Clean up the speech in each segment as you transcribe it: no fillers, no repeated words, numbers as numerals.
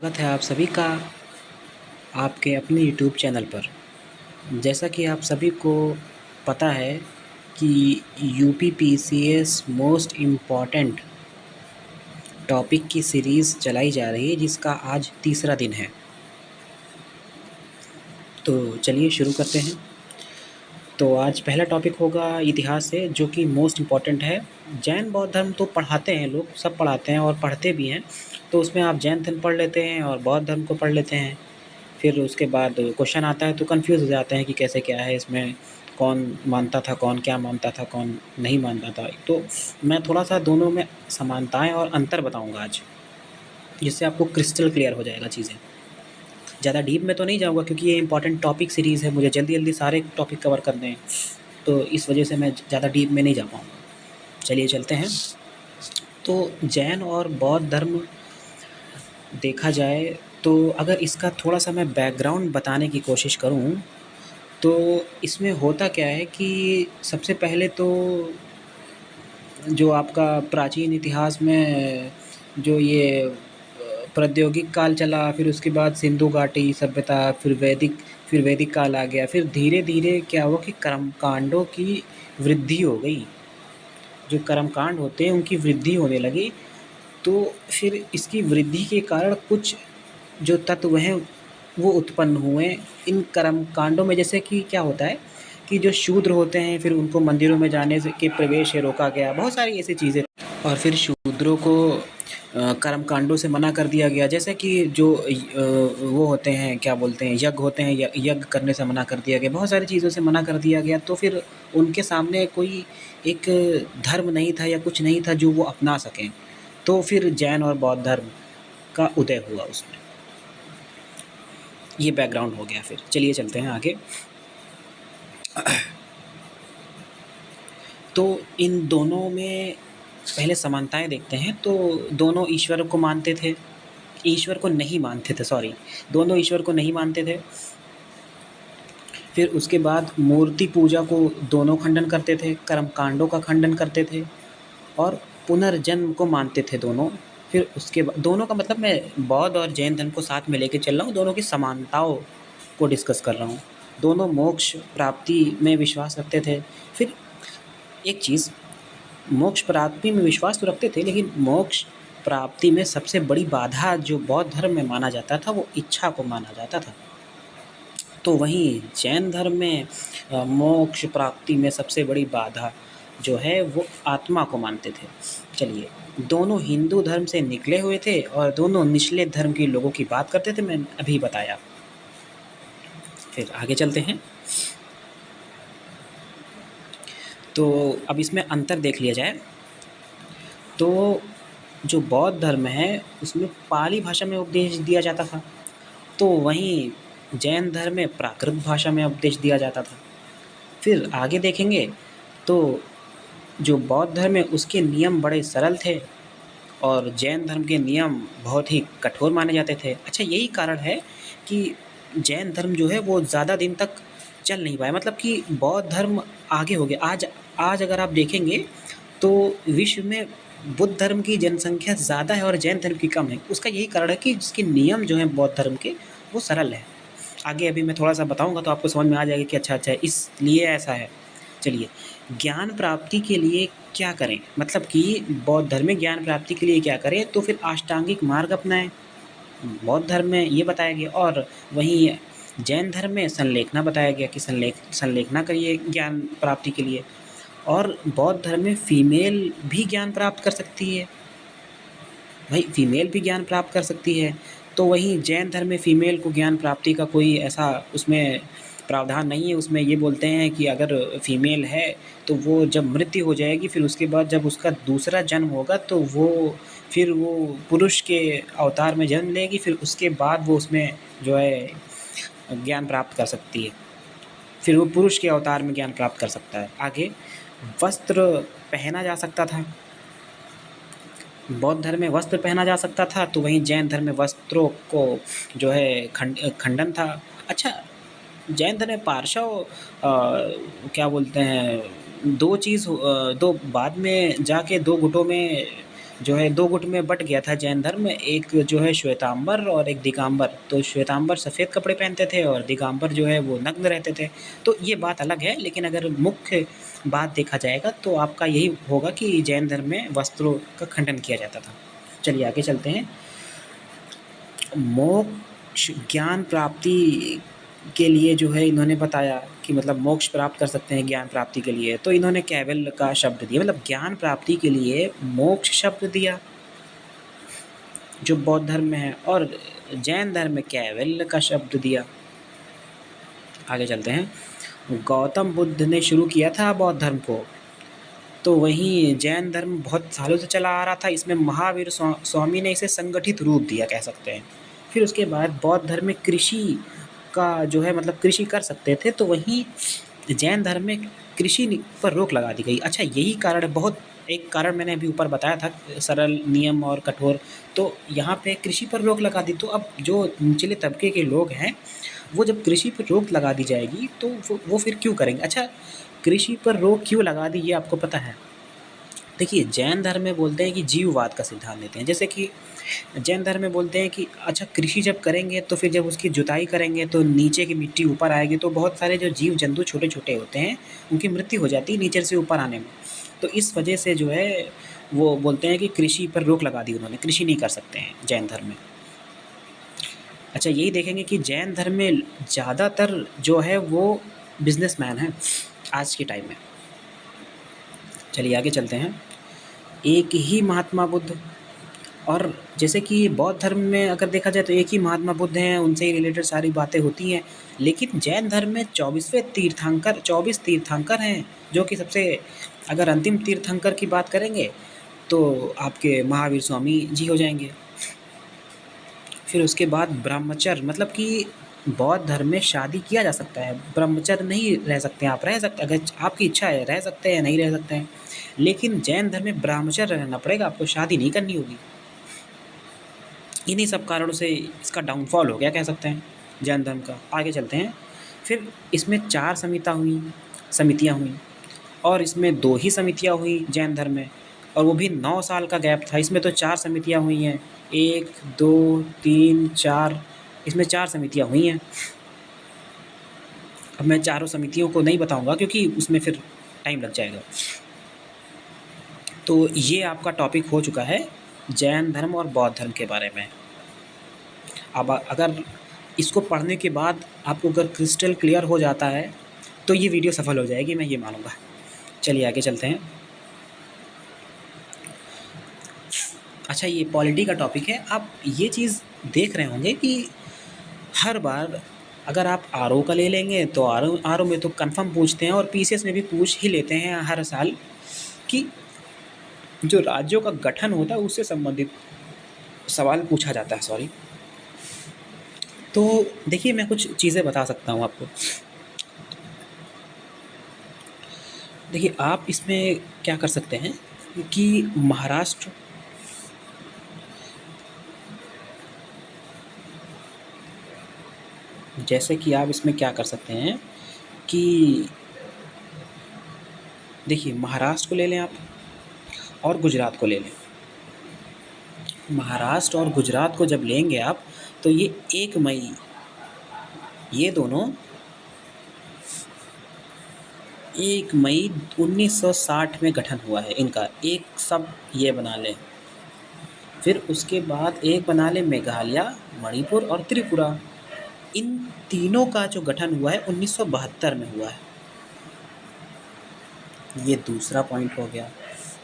स्वागत है आप सभी का आपके अपने यूट्यूब चैनल पर। जैसा कि आप सभी को पता है कि यूपीपीसीएस मोस्ट इम्पॉर्टेंट टॉपिक की सीरीज़ चलाई जा रही है, जिसका आज तीसरा दिन है। तो चलिए शुरू करते हैं। तो आज पहला टॉपिक होगा इतिहास से, जो कि मोस्ट इम्पॉर्टेंट है। जैन बौद्ध धर्म तो पढ़ाते हैं लोग, सब पढ़ाते हैं और पढ़ते भी हैं। तो उसमें आप जैन धर्म पढ़ लेते हैं और बौद्ध धर्म को पढ़ लेते हैं। फिर उसके बाद क्वेश्चन आता है तो कंफ्यूज हो जाते हैं कि कैसे क्या है इसमें, कौन मानता था, कौन क्या मानता था, कौन नहीं मानता था। तो मैं थोड़ा सा दोनों में समानताएं और अंतर बताऊंगा आज, जिससे आपको क्रिस्टल क्लियर हो जाएगा चीज़ें। ज़्यादा डीप में तो नहीं जाऊंगा क्योंकि ये इंपॉर्टेंट टॉपिक सीरीज़ है, मुझे जल्दी जल्दी सारे टॉपिक कवर करने हैं, तो इस वजह से मैं ज़्यादा डीप में नहीं जा पाऊँगा। चलिए चलते हैं। तो जैन और बौद्ध धर्म देखा जाए तो अगर इसका थोड़ा सा मैं बैकग्राउंड बताने की कोशिश करूं, तो इसमें होता क्या है कि सबसे पहले तो जो आपका प्राचीन इतिहास में जो ये प्रौद्योगिक काल चला, फिर उसके बाद सिंधु घाटी सभ्यता, फिर वैदिक काल आ गया। फिर धीरे धीरे क्या हुआ कि कर्मकांडों की वृद्धि हो गई। जो कर्मकांड होते हैं उनकी वृद्धि होने लगी। तो फिर इसकी वृद्धि के कारण कुछ जो तत्व हैं वो उत्पन्न हुए इन कर्म कांडों में। जैसे कि क्या होता है कि जो शूद्र होते हैं, फिर उनको मंदिरों में जाने से के प्रवेश से रोका गया, बहुत सारी ऐसी चीज़ें। और फिर शूद्रों को कर्म कांडों से मना कर दिया गया। जैसे कि जो वो होते हैं, क्या बोलते हैं, यज्ञ होते हैं, यज्ञ करने से मना कर दिया गया, बहुत सारी चीज़ों से मना कर दिया गया। तो फिर उनके सामने कोई एक धर्म नहीं था या कुछ नहीं था जो वो अपना सकें। तो फिर जैन और बौद्ध धर्म का उदय हुआ उसमें। ये बैकग्राउंड हो गया। फिर चलिए चलते हैं आगे। तो इन दोनों में पहले समानताएं देखते हैं। तो दोनों ईश्वर को मानते थे, ईश्वर को नहीं मानते थे, सॉरी, दोनों ईश्वर को नहीं मानते थे। फिर उसके बाद मूर्ति पूजा को दोनों खंडन करते थे, कर्मकांडों का खंडन करते थे और पुनर्जन्म को मानते थे दोनों। फिर उसके बाद दोनों का मतलब, मैं बौद्ध और जैन धर्म को साथ में लेके चल रहा हूँ, दोनों की समानताओं को डिस्कस कर रहा हूँ। दोनों मोक्ष प्राप्ति में विश्वास रखते थे। फिर एक चीज़, मोक्ष प्राप्ति में विश्वास तो रखते थे, लेकिन मोक्ष प्राप्ति में सबसे बड़ी बाधा जो बौद्ध धर्म में माना जाता था वो इच्छा को माना जाता था। तो वहीं जैन धर्म में मोक्ष प्राप्ति में सबसे बड़ी बाधा जो है वो आत्मा को मानते थे। चलिए, दोनों हिंदू धर्म से निकले हुए थे और दोनों निचले धर्म के लोगों की बात करते थे, मैंने अभी बताया। फिर आगे चलते हैं। तो अब इसमें अंतर देख लिया जाए तो जो बौद्ध धर्म है उसमें पाली भाषा में उपदेश दिया जाता था, तो वहीं जैन धर्म में प्राकृत भाषा में उपदेश दिया जाता था। फिर आगे देखेंगे तो जो बौद्ध धर्म है उसके नियम बड़े सरल थे और जैन धर्म के नियम बहुत ही कठोर माने जाते थे। अच्छा, यही कारण है कि जैन धर्म जो है वो ज़्यादा दिन तक चल नहीं पाया, मतलब कि बौद्ध धर्म आगे हो गया। आज आज अगर आप देखेंगे तो विश्व में बुद्ध धर्म की जनसंख्या ज़्यादा है और जैन धर्म की कम है। उसका यही कारण है कि जिसके नियम जो हैं बौद्ध धर्म के वो सरल है। आगे अभी मैं थोड़ा सा बताऊंगा तो आपको समझ में आ जाएगा कि अच्छा अच्छा इसलिए ऐसा है। चलिए, ज्ञान प्राप्ति के लिए क्या करें, मतलब कि बौद्ध धर्म में ज्ञान प्राप्ति के लिए क्या करें, तो फिर अष्टांगिक मार्ग अपनाएं। बौद्ध धर्म में ये बताया गया और वहीं जैन धर्म में संलेखना बताया गया कि संलेखना करिए ज्ञान प्राप्ति के लिए। और बौद्ध धर्म में फीमेल भी ज्ञान प्राप्त कर सकती है, भाई फीमेल भी ज्ञान प्राप्त कर सकती है। तो वहीं जैन धर्म में फीमेल को ज्ञान प्राप्ति का कोई ऐसा उसमें प्रावधान नहीं है। उसमें ये बोलते हैं कि अगर फीमेल है तो वो जब मृत्यु हो जाएगी, फिर उसके बाद जब उसका दूसरा जन्म होगा तो फिर वो पुरुष के अवतार में जन्म लेगी, फिर उसके बाद वो उसमें जो है ज्ञान प्राप्त कर सकती है। फिर वो पुरुष के अवतार में ज्ञान प्राप्त कर सकता है। आगे, वस्त्र पहना जा सकता था। बौद्ध धर्म में वस्त्र पहना जा सकता था, तो वहीं जैन धर्म में वस्त्रों को जो है खंडन था। अच्छा, जैन धर्म में पार्श्व क्या बोलते हैं, दो बाद में जाके दो गुटों में जो है 2 गुट में बँट गया था जैन धर्म, एक जो है श्वेतांबर और एक दिगंबर। तो श्वेतांबर सफ़ेद कपड़े पहनते थे और दिगंबर जो है वो नग्न रहते थे। तो ये बात अलग है, लेकिन अगर मुख्य बात देखा जाएगा तो आपका यही होगा कि जैन धर्म में वस्त्रों का खंडन किया जाता था। चलिए आगे चलते हैं। मोक्ष ज्ञान प्राप्ति के लिए जो है इन्होंने बताया कि मतलब मोक्ष प्राप्त कर सकते हैं ज्ञान प्राप्ति के लिए, तो इन्होंने कैवल्य का शब्द दिया, मतलब ज्ञान प्राप्ति के लिए मोक्ष शब्द दिया जो बौद्ध धर्म में है, और जैन धर्म में कैवल्य का शब्द दिया। आगे चलते हैं। गौतम बुद्ध ने शुरू किया था बौद्ध धर्म को, तो वहीं जैन धर्म बहुत सालों से चला आ रहा था। इसमें महावीर स्वामी ने इसे संगठित रूप दिया कह सकते हैं। फिर उसके बाद बौद्ध धर्म में कृषि का जो है मतलब कृषि कर सकते थे, तो वहीं जैन धर्म में कृषि पर रोक लगा दी गई। अच्छा, यही कारण है, बहुत एक कारण मैंने अभी ऊपर बताया था, सरल नियम और कठोर, तो यहाँ पे कृषि पर रोक लगा दी। तो अब जो निचले तबके के लोग हैं वो जब कृषि पर रोक लगा दी जाएगी तो वो फिर क्यों करेंगे। अच्छा, कृषि पर रोक क्यों लगा दी ये आपको पता है? देखिए, जैन धर्म में बोलते हैं कि जीववाद का सिद्धांत लेते हैं। जैसे कि जैन धर्म में बोलते हैं कि अच्छा, कृषि जब करेंगे तो फिर जब उसकी जुताई करेंगे तो नीचे की मिट्टी ऊपर आएगी, तो बहुत सारे जो जीव जंतु छोटे छोटे होते हैं उनकी मृत्यु हो जाती है नीचे से ऊपर आने में। तो इस वजह से जो है वो बोलते हैं कि कृषि पर रोक लगा दी उन्होंने, कृषि नहीं कर सकते हैं जैन धर्म में। अच्छा, यही देखेंगे कि जैन धर्म में ज़्यादातर जो है वो बिजनेसमैन हैं आज के टाइम में। चलिए आगे चलते हैं। एक ही महात्मा बुद्ध, और जैसे कि बौद्ध धर्म में अगर देखा जाए तो एक ही महात्मा बुद्ध हैं, उनसे ही रिलेटेड सारी बातें होती हैं। लेकिन जैन धर्म में 24 तीर्थंकर हैं, जो कि सबसे, अगर अंतिम तीर्थंकर की बात करेंगे तो आपके महावीर स्वामी जी हो जाएंगे। फिर उसके बाद ब्रह्मचर्य, मतलब कि बौद्ध धर्म में शादी किया जा सकता है, ब्रह्मचर्य नहीं रह सकते हैं आप, रह सकते अगर आपकी इच्छा है रह सकते हैं, नहीं रह सकते हैं। लेकिन जैन धर्म में ब्रह्मचर्य रहना पड़ेगा, आपको शादी नहीं करनी होगी। इन्हीं सब कारणों से इसका डाउनफॉल हो गया कह सकते हैं जैन धर्म का। आगे चलते हैं। फिर इसमें 4 समितियाँ हुई, और इसमें 2 ही समितियाँ हुई जैन धर्म में, और वो भी 9 साल का गैप था। इसमें तो 4 समितियाँ हुई हैं, 1 2 3 4, इसमें 4 समितियाँ हुई हैं। अब मैं चारों समितियों को नहीं बताऊंगा क्योंकि उसमें फिर टाइम लग जाएगा। तो ये आपका टॉपिक हो चुका है जैन धर्म और बौद्ध धर्म के बारे में। अब अगर इसको पढ़ने के बाद आपको अगर क्रिस्टल क्लियर हो जाता है तो ये वीडियो सफल हो जाएगी, मैं ये मानूंगा। चलिए आगे चलते हैं। अच्छा, ये पॉलिटी का टॉपिक है। आप ये चीज़ देख रहे होंगे कि हर बार अगर आप आरओ का ले लेंगे तो आरओ में तो कंफर्म पूछते हैं, और पीसीएस में भी पूछ ही लेते हैं हर साल कि जो राज्यों का गठन होता है उससे संबंधित सवाल पूछा जाता है। सॉरी, तो देखिए मैं कुछ चीज़ें बता सकता हूँ आपको। देखिए, आप इसमें क्या कर सकते हैं कि महाराष्ट्र, जैसे कि आप इसमें क्या कर सकते हैं कि देखिए महाराष्ट्र को ले लें आप, और गुजरात को ले लें। महाराष्ट्र और गुजरात को जब लेंगे आप तो ये 1 मई, ये दोनों 1 मई 1960 में गठन हुआ है इनका, एक सब ये बना लें। फिर उसके बाद एक बना लें मेघालय, मणिपुर और त्रिपुरा। इन तीनों का जो गठन हुआ है 1972 में हुआ है। ये दूसरा पॉइंट हो गया।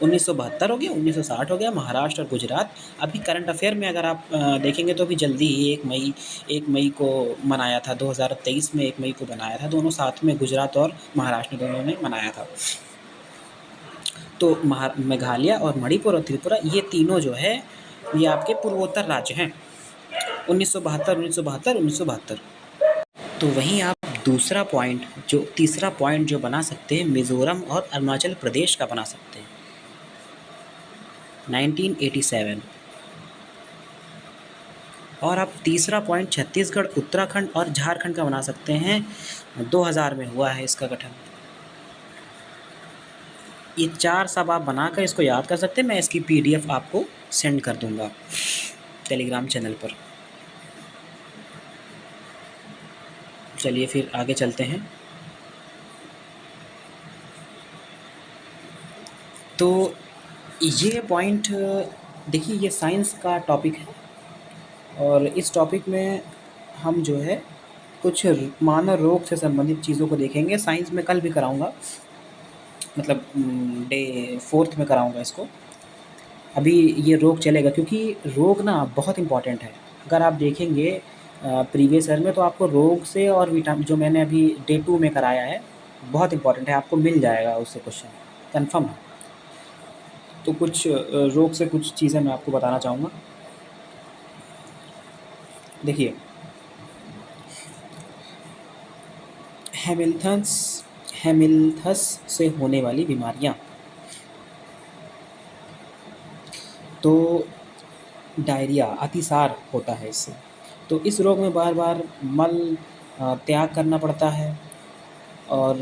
1972 हो गया, 1960 हो गया, महाराष्ट्र और गुजरात। अभी करंट अफेयर में अगर आप देखेंगे तो अभी जल्दी ही 1 मई को मनाया था, 2023 में 1 मई को बनाया था, दोनों साथ में गुजरात और महाराष्ट्र दोनों ने मनाया था। तो मेघालय और मणिपुर और त्रिपुरा ये तीनों जो है ये आपके पूर्वोत्तर राज्य हैं। 1972। तो वहीं आप दूसरा पॉइंट, जो तीसरा पॉइंट जो बना सकते हैं, मिज़ोरम और अरुणाचल प्रदेश का बना सकते हैं 1987। और आप तीसरा पॉइंट छत्तीसगढ़, उत्तराखंड और झारखंड का बना सकते हैं, 2000 में हुआ है इसका गठन। ये 4 सब आप बनाकर इसको याद कर सकते हैं। मैं इसकी पीडीएफ आपको सेंड कर दूँगा टेलीग्राम चैनल पर। चलिए फिर आगे चलते हैं। तो ये पॉइंट देखिए, ये साइंस का टॉपिक है और इस टॉपिक में हम जो है कुछ मानव रोग से संबंधित चीज़ों को देखेंगे। साइंस में कल भी कराऊँगा, मतलब डे 4th में कराऊँगा इसको। अभी ये रोग चलेगा क्योंकि रोग ना बहुत इम्पॉर्टेंट है। अगर आप देखेंगे प्रीवियस ईयर में तो आपको रोग से और जो मैंने अभी डे 2 में कराया है, बहुत इम्पॉर्टेंट है, आपको मिल जाएगा उससे क्वेश्चन, कन्फर्म है। तो कुछ रोग से कुछ चीज़ें मैं आपको बताना चाहूँगा। देखिए, हेमिल्थस से होने वाली बीमारियाँ। तो डायरिया, अतिसार होता है इससे। तो इस रोग में बार बार मल त्याग करना पड़ता है और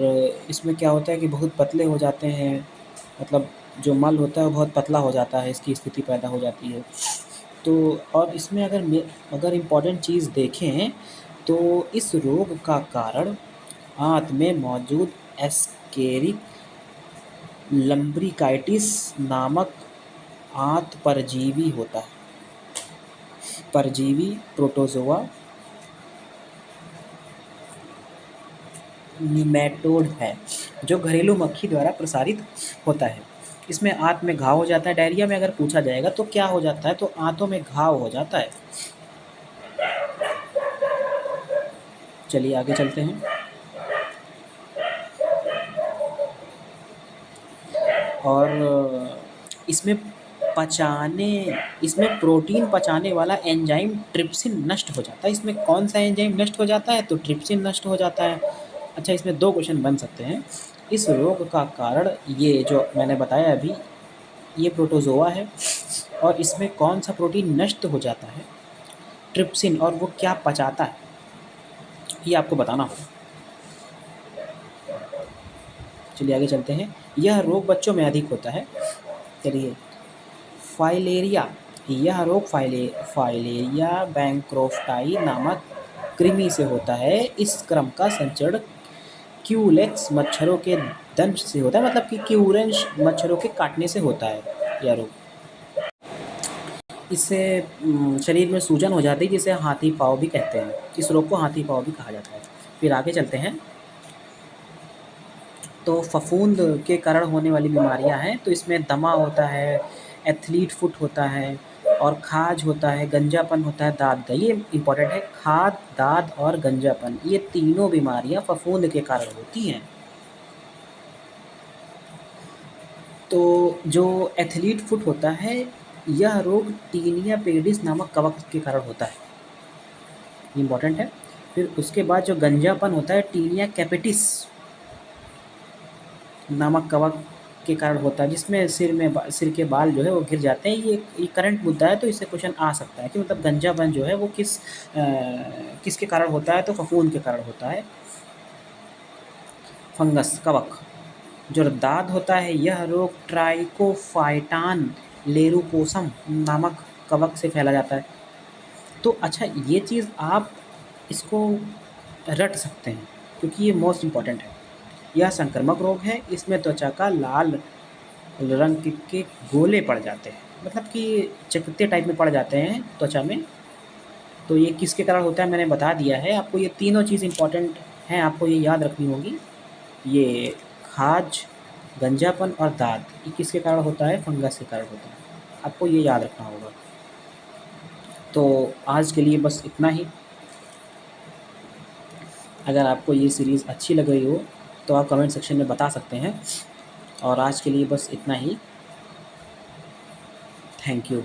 इसमें क्या होता है कि बहुत पतले हो जाते हैं, मतलब जो मल होता है वो बहुत पतला हो जाता है, इसकी स्थिति पैदा हो जाती है। तो और इसमें अगर इम्पॉर्टेंट चीज़ देखें तो इस रोग का कारण आंत में मौजूद एस्केरिक लम्ब्रिकाइटिस नामक आंत परजीवी होता है। परजीवी प्रोटोजोआ निमेटोड है जो घरेलू मक्खी द्वारा प्रसारित होता है। इसमें आंत में घाव हो जाता है। डायरिया में अगर पूछा जाएगा तो क्या हो जाता है, तो आंतों में घाव हो जाता है। चलिए आगे चलते हैं। और इसमें प्रोटीन पचाने वाला एंजाइम ट्रिप्सिन नष्ट हो जाता है। इसमें कौन सा एंजाइम नष्ट हो जाता है, तो ट्रिप्सिन नष्ट हो जाता है। अच्छा, इसमें 2 क्वेश्चन बन सकते हैं। इस रोग का कारण ये जो मैंने बताया अभी, ये प्रोटोजोआ है और इसमें कौन सा प्रोटीन नष्ट हो जाता है, ट्रिप्सिन, और वो क्या पचाता है, ये आपको बताना होगा। चलिए आगे चलते हैं। यह रोग बच्चों में अधिक होता है। चलिए, फाइलेरिया, यह रोग फाइलेरिया बैंक्रोफ्टाई नामक कृमि से होता है। इस क्रम का संचरण क्यूलेक्स मच्छरों के दंश से होता है, मतलब कि क्यूरेंस मच्छरों के काटने से होता है यह रोग। इससे शरीर में सूजन हो जाती है, जिसे हाथी पाँव भी कहते हैं। इस रोग को हाथी पाँव भी कहा जाता है। फिर आगे चलते हैं। तो फफूंद के कारण होने वाली बीमारियां हैं। तो इसमें दमा होता है, एथलीट फुट होता है और खाज होता है, गंजापन होता है, दाद का, ये इम्पॉर्टेंट है। खाद, दाद और गंजापन, ये तीनों बीमारियां फफूंद के कारण होती हैं। तो जो एथलीट फुट होता है, यह रोग टीनिया पेडिस नामक कवक के कारण होता है, इम्पॉर्टेंट है। फिर उसके बाद जो गंजापन होता है, टीनिया कैपिटिस नामक कवक के कारण होता है, जिसमें सिर के बाल जो है वो गिर जाते हैं। ये करंट मुद्दा है, तो इससे क्वेश्चन आ सकता है कि मतलब गंजापन जो है वो किसके कारण होता है, तो फफूंद के कारण होता है। फंगस, कवक। जो दाद होता है, यह रोग ट्राइकोफाइटान लेरुकोसम नामक कवक से फैला जाता है। तो अच्छा, ये चीज़ आप इसको रट सकते हैं क्योंकि ये मोस्ट इम्पॉर्टेंट है। यह संक्रामक रोग है। इसमें त्वचा का लाल रंग के गोले पड़ जाते हैं, मतलब कि चकत्ते टाइप में पड़ जाते हैं त्वचा में। तो ये किसके कारण होता है मैंने बता दिया है आपको। ये तीनों चीज़ इम्पॉर्टेंट हैं, आपको ये याद रखनी होगी। ये खाज, गंजापन और दाद, ये किसके कारण होता है, फंगस के कारण होता है। आपको ये याद रखना होगा। तो आज के लिए बस इतना ही। अगर आपको ये सीरीज़ अच्छी लग रही हो तो आप कमेंट सेक्शन में बता सकते हैं। और आज के लिए बस इतना ही। Thank you.